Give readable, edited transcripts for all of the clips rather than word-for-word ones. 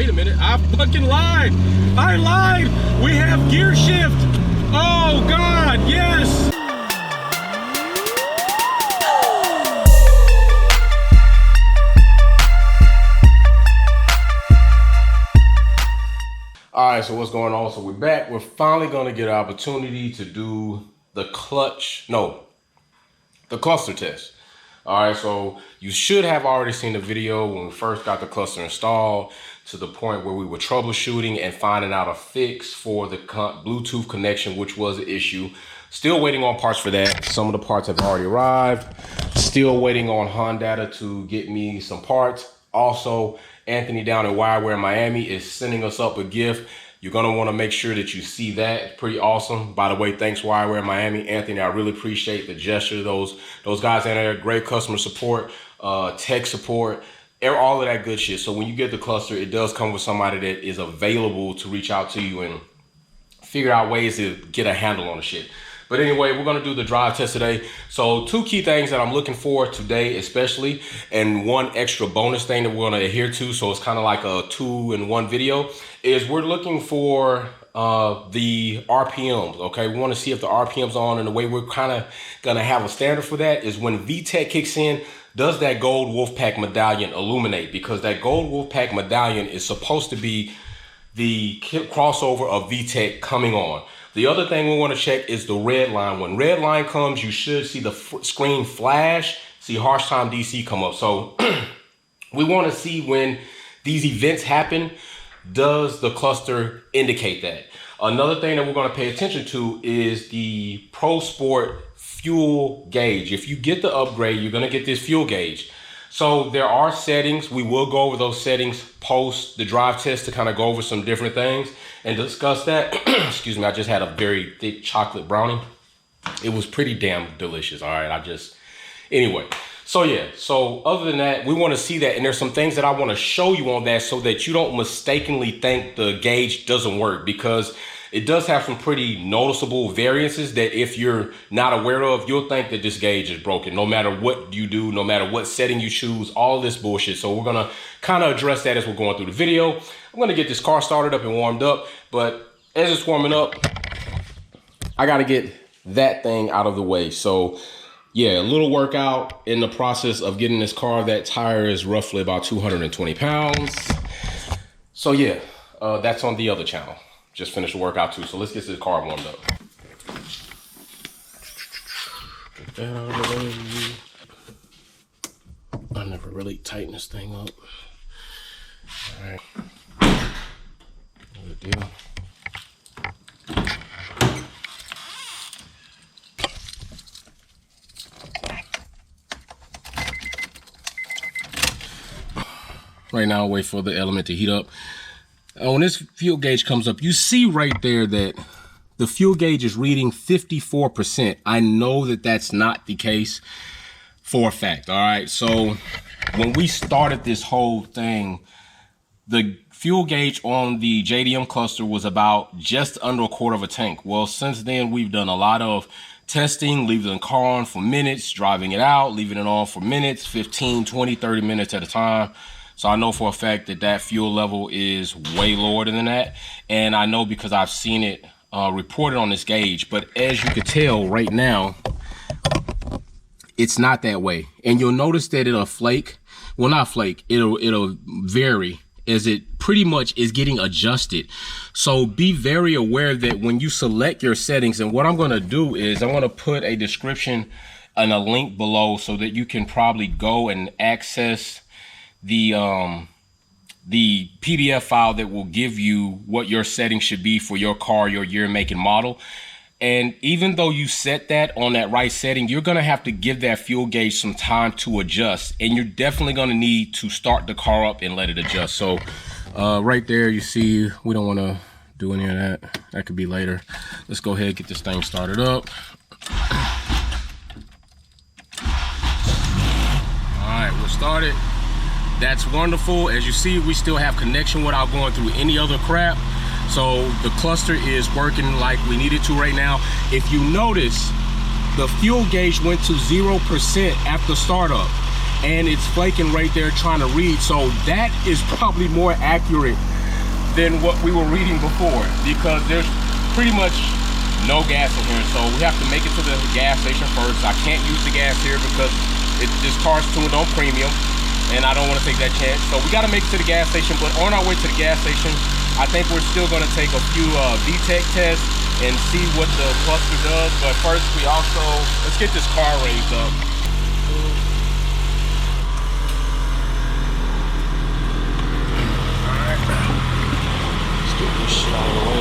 wait a minute, I fucking lied. I lied. We have gear shift. Oh God, yes. All right, so what's going on? So we're back. We're finally gonna get an opportunity to do the cluster test. All right, so you should have already seen the video when we first got the cluster installed to the point where we were troubleshooting and finding out a fix for the Bluetooth connection, which was an issue. Still waiting on parts for that. Some of the parts have already arrived. Still waiting on Honda to get me some parts. Also, Anthony down in Wireware, Miami is sending us up a gift. You're gonna wanna make sure that you see that. It's pretty awesome. By the way, thanks Wireware Miami. Anthony, I really appreciate the gesture. Those guys in there, great customer support, tech support, all of that good shit. So when you get the cluster, it does come with somebody that is available to reach out to you and figure out ways to get a handle on the shit. But anyway, we're gonna do the drive test today. So 2 key things that I'm looking for today, especially, and 1 extra bonus thing that we're gonna adhere to, so it's kind of like a 2-in-1 video, is we're looking for the RPMs, okay? We wanna see if the RPM's on, and the way we're kind of gonna have a standard for that is when VTEC kicks in, does that gold Wolfpack medallion illuminate? Because that gold Wolfpack medallion is supposed to be the crossover of VTEC coming on. The other thing we want to check is the red line. When red line comes, you should see the screen flash, see harsh time DC come up. So we want to see when these events happen, does the cluster indicate that? Another thing that we're going to pay attention to is the Pro Sport fuel gauge. If you get the upgrade, you're going to get this fuel gauge. So there are settings. We will go over those settings post the drive test to kind of go over some different things and discuss that. Excuse me, I just had a very thick chocolate brownie. It was pretty damn delicious. All right, anyway. So yeah, so other than that, we want to see that. And there's some things that I want to show you on that so that you don't mistakenly think the gauge doesn't work, because it does have some pretty noticeable variances that if you're not aware of, you'll think that this gauge is broken, no matter what you do, no matter what setting you choose, all this bullshit. So we're gonna kind of address that as we're going through the video. I'm gonna get this car started up and warmed up, but as it's warming up, I gotta get that thing out of the way. So yeah, a little workout in the process of getting this car. That tire is roughly about 220 pounds. So yeah, that's on the other channel. Just finished the workout too, so let's get this car warmed up. Get that out of the way. I never really tighten this thing up. All right, good deal. Right now, I'll wait for the element to heat up. When this fuel gauge comes up, you see right there that the fuel gauge is reading 54%. I know that that's not the case for a fact, all right? So when we started this whole thing, the fuel gauge on the JDM cluster was about just under 1/4 of a tank. Well, since then, we've done a lot of testing, leaving the car on for minutes, driving it out, leaving it on for minutes, 15, 20, 30 minutes at a time. So I know for a fact that that fuel level is way lower than that. And I know because I've seen it reported on this gauge. But as you can tell right now, it's not that way. And you'll notice that it'll flake. Well, not flake. It'll vary as it pretty much is getting adjusted. So be very aware that when you select your settings, and what I'm going to do is I'm going to put a description and a link below so that you can probably go and access the PDF file that will give you what your settings should be for your car, your year, make, and model. And even though you set that on that right setting, you're gonna have to give that fuel gauge some time to adjust, and you're definitely gonna need to start the car up and let it adjust. So right there, you see, we don't wanna do any of that. That could be later. Let's go ahead and get this thing started up. All right, we're started. That's wonderful. As you see, we still have connection without going through any other crap. So the cluster is working like we need it to right now. If you notice, the fuel gauge went to 0% after startup, and it's flaking right there trying to read. So that is probably more accurate than what we were reading before, because there's pretty much no gas in here. So we have to make it to the gas station first. I can't use the gas here because this car's tuned on premium, and I don't want to take that chance. So we got to make it to the gas station. But on our way to the gas station, I think we're still going to take a few VTEC tests and see what the cluster does. But first, let's get this car raised up. All right, let's get this shit out of the way.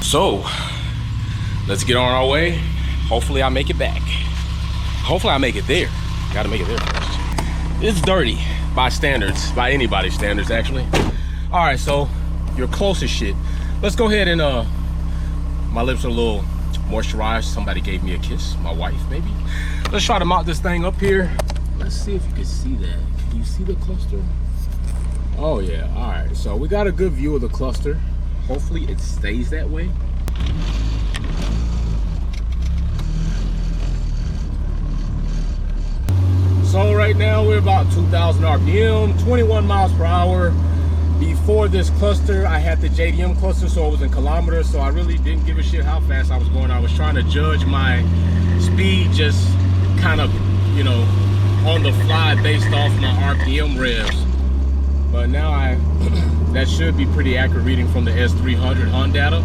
So let's get on our way. Hopefully I make it back. Hopefully I make it there. Gotta make it there first. It's dirty by standards, by anybody's standards actually. All right, so your closest shit. Let's go ahead and my lips are a little moisturized. Somebody gave me a kiss, my wife maybe. Let's try to mount this thing up here. Let's see if you can see that. Can you see the cluster? Oh yeah, all right. So we got a good view of the cluster. Hopefully it stays that way. So right now we're about 2,000 RPM, 21 miles per hour. Before this cluster, I had the JDM cluster, so it was in kilometers, so I really didn't give a shit how fast I was going. I was trying to judge my speed just kind of, you know, on the fly based off my RPM revs. But now that should be pretty accurate reading from the S300 on data.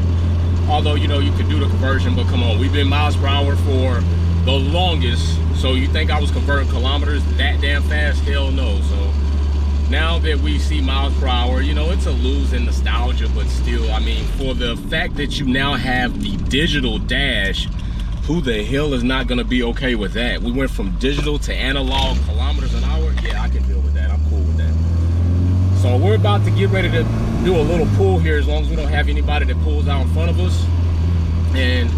Although, you know, you could do the conversion, but come on, we've been miles per hour for the longest. So you think I was converting kilometers that damn fast? Hell no. So now that we see miles per hour, you know, it's a lose in nostalgia, but still, I mean, for the fact that you now have the digital dash, who the hell is not gonna be okay with that? We went from digital to analog kilometers an hour. Yeah, I can deal with that. I'm cool with that. So we're about to get ready to do a little pull here, as long as we don't have anybody that pulls out in front of us, and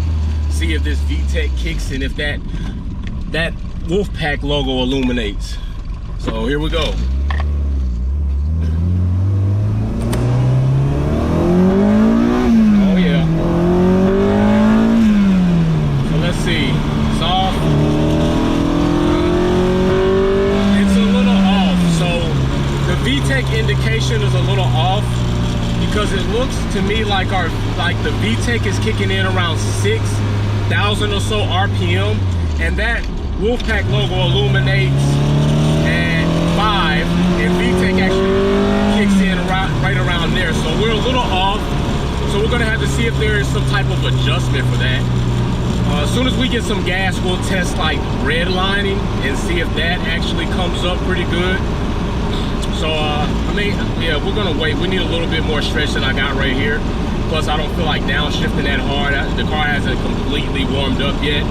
see if this VTEC kicks and if that Wolfpack logo illuminates. So here we go. Oh yeah. So let's see. It's off. It's a little off. So the VTEC indication is a little off because it looks to me like the VTEC is kicking in around 6,000 or so RPM, and that Wolfpack logo illuminates at 5, and VTEC actually kicks in right around there. So we're a little off. So we're gonna have to see if there is some type of adjustment for that. As soon as we get some gas, we'll test like redlining and see if that actually comes up pretty good. So I mean, yeah, we're gonna wait. We need a little bit more stretch than I got right here. Plus, I don't feel like downshifting that hard. The car hasn't completely warmed up yet.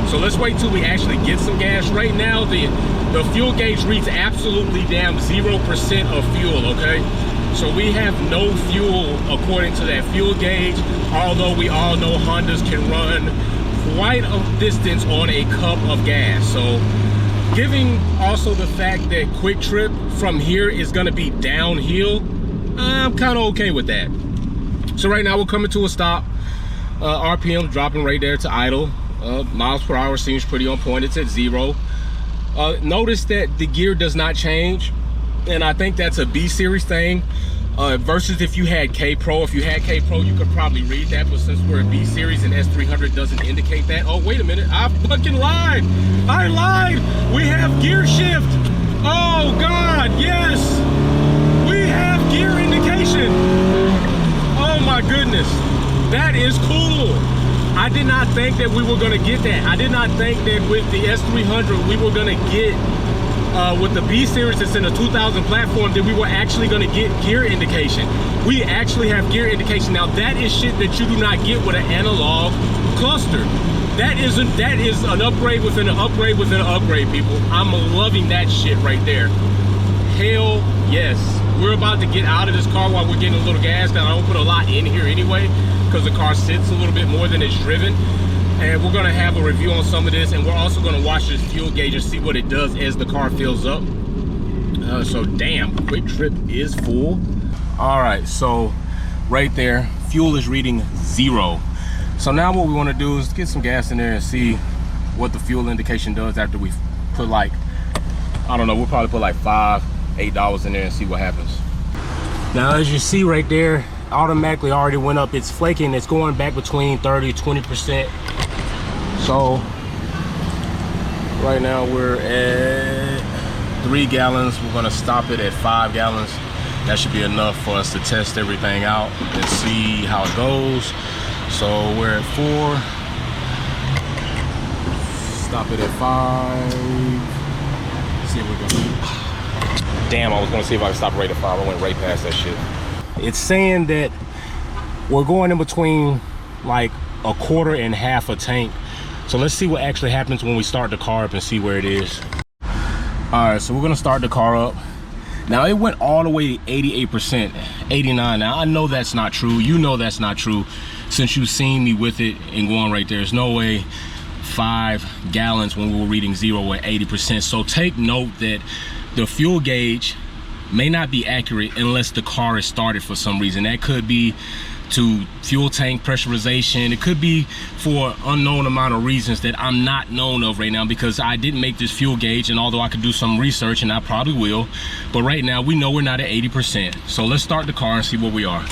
So let's wait till we actually get some gas. Right now, the fuel gauge reads absolutely damn 0% of fuel, okay? So we have no fuel according to that fuel gauge, although we all know Hondas can run quite a distance on a cup of gas. So giving also the fact that Quick Trip from here is gonna be downhill, I'm kind of okay with that. So right now we're coming to a stop. RPM dropping right there to idle. Miles per hour seems pretty on point. It's at 0. Notice that the gear does not change, and I think that's a B series thing versus if you had K Pro. If you had K Pro, you could probably read that, but since we're a B series and S300 doesn't indicate that. Oh, wait a minute, I fucking lied. I lied. We have gear shift. Oh God, yes, we have gear indication. Oh my goodness, that is cool. I did not think that we were gonna get that. I did not think that with the S300 we were gonna get, with the B series that's in the 2000 platform, that we were actually gonna get gear indication. We actually have gear indication. Now that is shit that you do not get with an analog cluster. That is an upgrade within an upgrade within an upgrade, people. I'm loving that shit right there. Hell yes. we're about to get out of this car while we're getting a little gas. Now, I don't put a lot in here anyway because the car sits a little bit more than it's driven. And we're gonna have a review on some of this, and we're also gonna watch this fuel gauge and see what it does as the car fills up. So damn, Quick Trip is full. All right, so right there, fuel is reading 0. So now what we wanna do is get some gas in there and see what the fuel indication does after we put like, I don't know, we'll probably put like $5, $8 in there and see what happens. Now, as you see right there, automatically already went up. It's flaking, it's going back between 30, 20%. So right now we're at 3 gallons. We're gonna stop it at 5 gallons. That should be enough for us to test everything out and see how it goes. So we're at 4. Stop it at 5. Let's see if we go. Damn, I was gonna see if I could stop right at 5. I went right past that shit. It's saying that we're going in between like a quarter and half a tank. So let's see what actually happens when we start the car up and see where it is. All right, so we're gonna start the car up. Now it went all the way to 88%, 89. Now I know that's not true. You know that's not true since you've seen me with it and going right there. There's no way 5 gallons when we were reading 0 at 80%. So take note that the fuel gauge may not be accurate unless the car is started for some reason. That could be to fuel tank pressurization. It could be for unknown amount of reasons that I'm not known of right now, because I didn't make this fuel gauge, and although I could do some research, and I probably will, but right now we know we're not at 80%. So let's start the car and see where we are.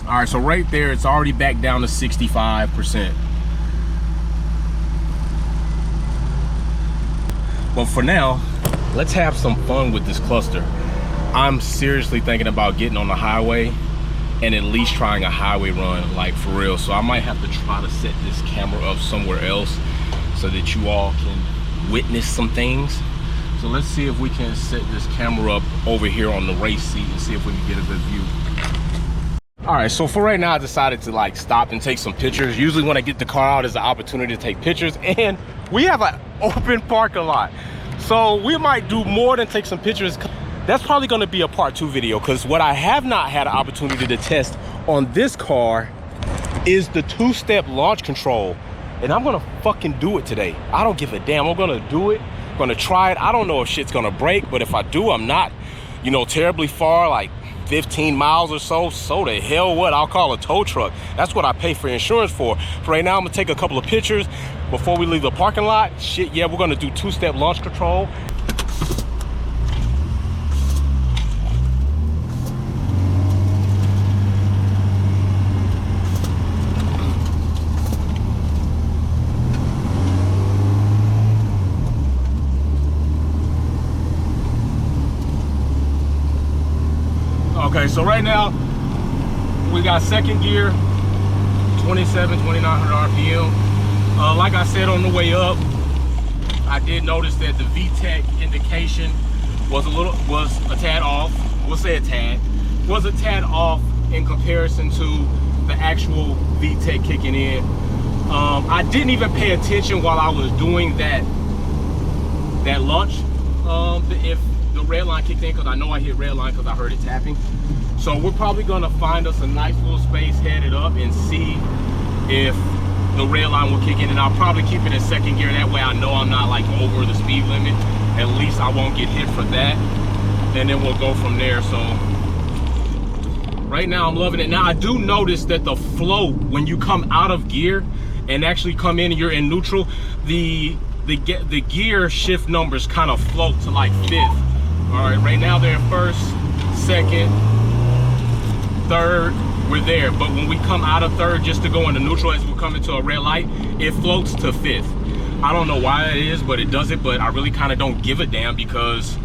All right, so right there, it's already back down to 65%. But for now, let's have some fun with this cluster. I'm seriously thinking about getting on the highway and at least trying a highway run, like for real. So I might have to try to set this camera up somewhere else so that you all can witness some things. So let's see if we can set this camera up over here on the race seat and see if we can get a good view. All right, so for right now, I decided to like stop and take some pictures. Usually when I get the car out, is an opportunity to take pictures, and we have an open parking lot. So we might do more than take some pictures. That's probably gonna be a part 2 video, because what I have not had an opportunity to test on this car is the 2-step launch control. And I'm gonna fucking do it today. I don't give a damn, I'm gonna do it. I'm gonna try it. I don't know if shit's gonna break, but if I do, I'm not, you know, terribly far, like 15 miles or so. So the hell what, I'll call a tow truck. That's what I pay for insurance for. For right now, I'm gonna take a couple of pictures before we leave the parking lot. Shit, yeah, we're gonna do 2-step launch control. Okay, so right now we got second gear, 2,900 RPM. Like I said on the way up, I did notice that the VTEC indication was a tad off. We'll say a tad. Was a tad off in comparison to the actual VTEC kicking in. I didn't even pay attention while I was doing that launch. If the red line kicked in, because I know I hit red line because I heard it tapping. So we're probably gonna find us a nice little space, headed up, and see if the red line will kick in, and I'll probably keep it in second gear. That way I know I'm not like over the speed limit. At least I won't get hit for that, and then we'll go from there. So right now I'm loving it. Now I do notice that the float, when you come out of gear and actually come in and you're in neutral, the gear shift numbers kind of float to like 5th. All right, right now they're in 1st, 2nd, 3rd, we're there. But when we come out of 3rd just to go into neutral as we come into a red light, it floats to 5th. I don't know why that is, but it does it. But I really kind of don't give a damn, because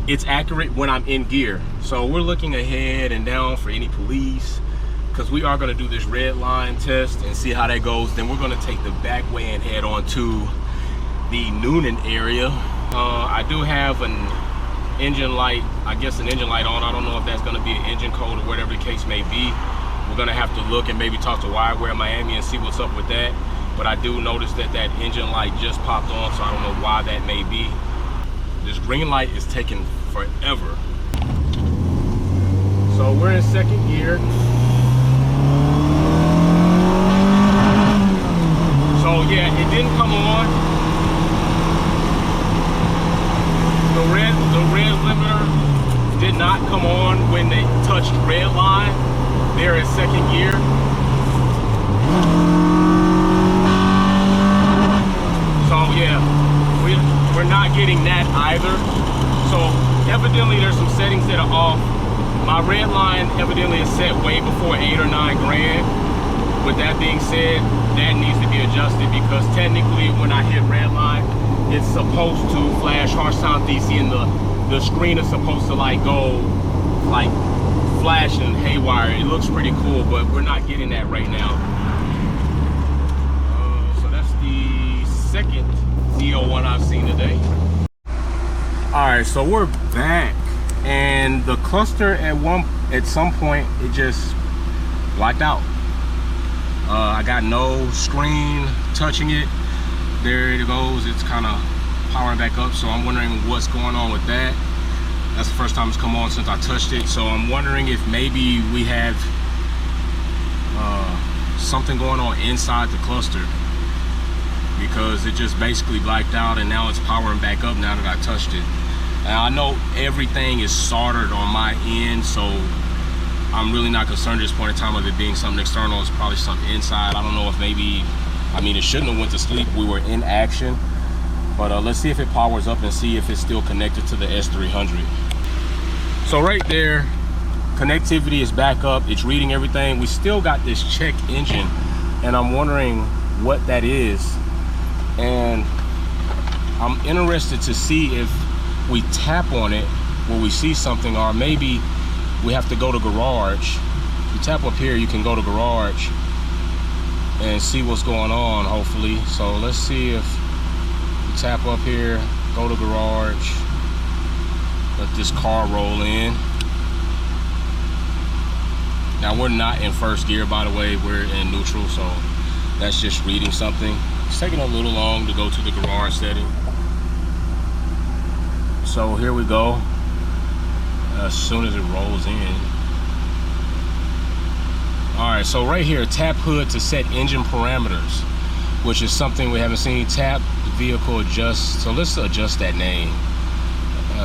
it's accurate when I'm in gear. So we're looking ahead and down for any police, because we are going to do this red line test and see how that goes. Then we're going to take the back way and head on to the Noonan area. I do have an engine light, I guess an engine light on. I don't know if that's going to be an engine code or whatever the case may be. We're going to have to look and maybe talk to Wireware Miami and see what's up with that. But I do notice that that engine light just popped on, so I don't know why that may be. This green light is taking forever. So we're in second gear. So yeah, it didn't come on. The red limiter did not come on when they touched red line there in second gear. So yeah, we're not getting that either. So evidently there's some settings that are off. My red line evidently is set way before 8 or 9 grand. With that being said, that needs to be adjusted, because technically when I hit red line, it's supposed to flash harsh sound DC, and the screen is supposed to like go like flashing haywire. It looks pretty cool, but we're not getting that right now. So that's the second DO1 I've seen today. All right, so we're back, and the cluster at some point it just blacked out. I got no screen touching it. There it goes. It's kind of powering back up. So I'm wondering what's going on with that. That's the first time it's come on since I touched it. So I'm wondering if maybe we have something going on inside the cluster, because it just basically blacked out and now it's powering back up now that I touched it. Now I know everything is soldered on my end, so I'm really not concerned at this point in time of it being something external. It's probably something inside. I don't know if maybe, I mean, it shouldn't have went to sleep. We were in action. But let's see if it powers up and see if it's still connected to the S300. So right there, connectivity is back up. It's reading everything. We still got this check engine, and I'm wondering what that is. And I'm interested to see if we tap on it, will we see something, or maybe we have to go to garage. If you tap up here, you can go to garage and see what's going on, hopefully. So let's see if we tap up here, go to garage, let this car roll in. Now we're not in first gear, by the way, we're in neutral, so that's just reading something. It's taking a little long to go to the garage setting. So here we go. As soon as it rolls in. All right, so right here, tap hood to set engine parameters, which is something we haven't seen. Tap vehicle adjust. So let's adjust that name.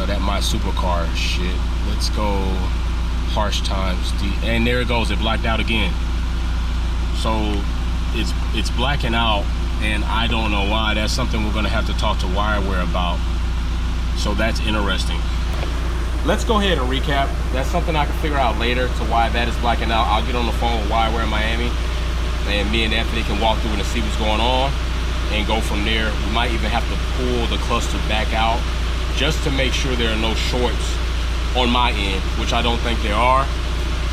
That my supercar shit. Let's go harsh times D, and there it goes. It blacked out again. So it's blacking out, and I don't know why. That's something we're gonna have to talk to Wireware about. So that's interesting. Let's go ahead and recap. That's something I can figure out later to why that is blacking out. I'll get on the phone with Wireware in Miami, and me and Anthony can walk through it and see what's going on and go from there. We might even have to pull the cluster back out just to make sure there are no shorts on my end, which I don't think there are.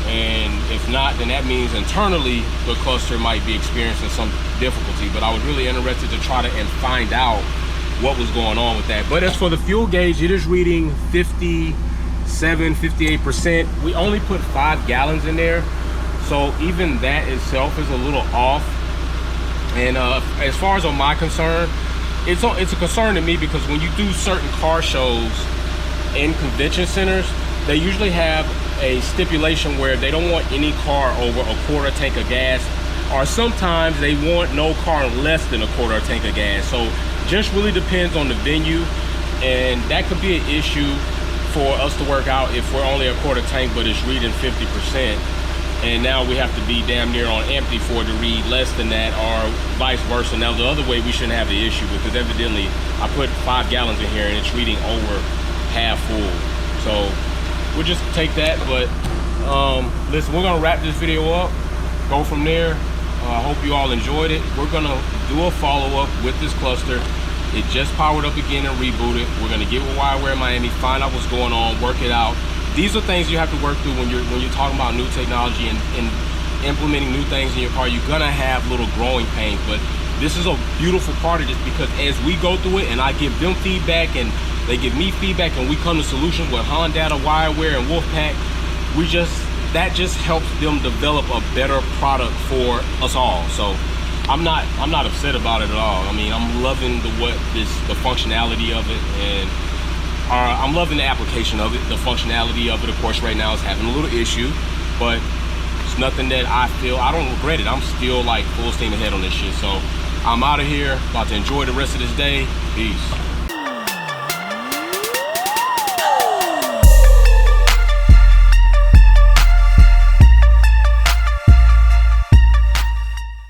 And if not, then that means internally the cluster might be experiencing some difficulty. But I was really interested to try to find out what was going on with that. But as for the fuel gauge, it is reading 58%. We only put 5 gallons in there, so even that itself is a little off. And as far as on my concern, it's a concern to me, because when you do certain car shows in convention centers, they usually have a stipulation where they don't want any car over a quarter tank of gas, or sometimes they want no car less than a quarter tank of gas. So just really depends on the venue, and that could be an issue for us to work out if we're only a quarter tank but it's reading 50%, and now we have to be damn near on empty for it to read less than that, or vice versa. Now the other way we shouldn't have the issue, because evidently I put 5 gallons in here and it's reading over half full. So we'll just take that. But listen, we're gonna wrap this video up, go from there. I hope you all enjoyed it. We're gonna do a follow-up with this cluster. It just powered up again and rebooted. We're gonna get with Wireware in Miami, find out what's going on, work it out. These are things you have to work through when you're talking about new technology and implementing new things in your car. You're gonna have little growing pains, but this is a beautiful part of this, because as we go through it and I give them feedback and they give me feedback and we come to solutions with Honda, Wireware, and Wolfpack, that just helps them develop a better product for us all. So I'm not upset about it at all. I mean, I'm loving the functionality of it, and I'm loving the application of it. The functionality of it, of course, right now is having a little issue, but it's nothing that I don't regret it. I'm still like full steam ahead on this shit. So I'm out of here, about to enjoy the rest of this day. Peace.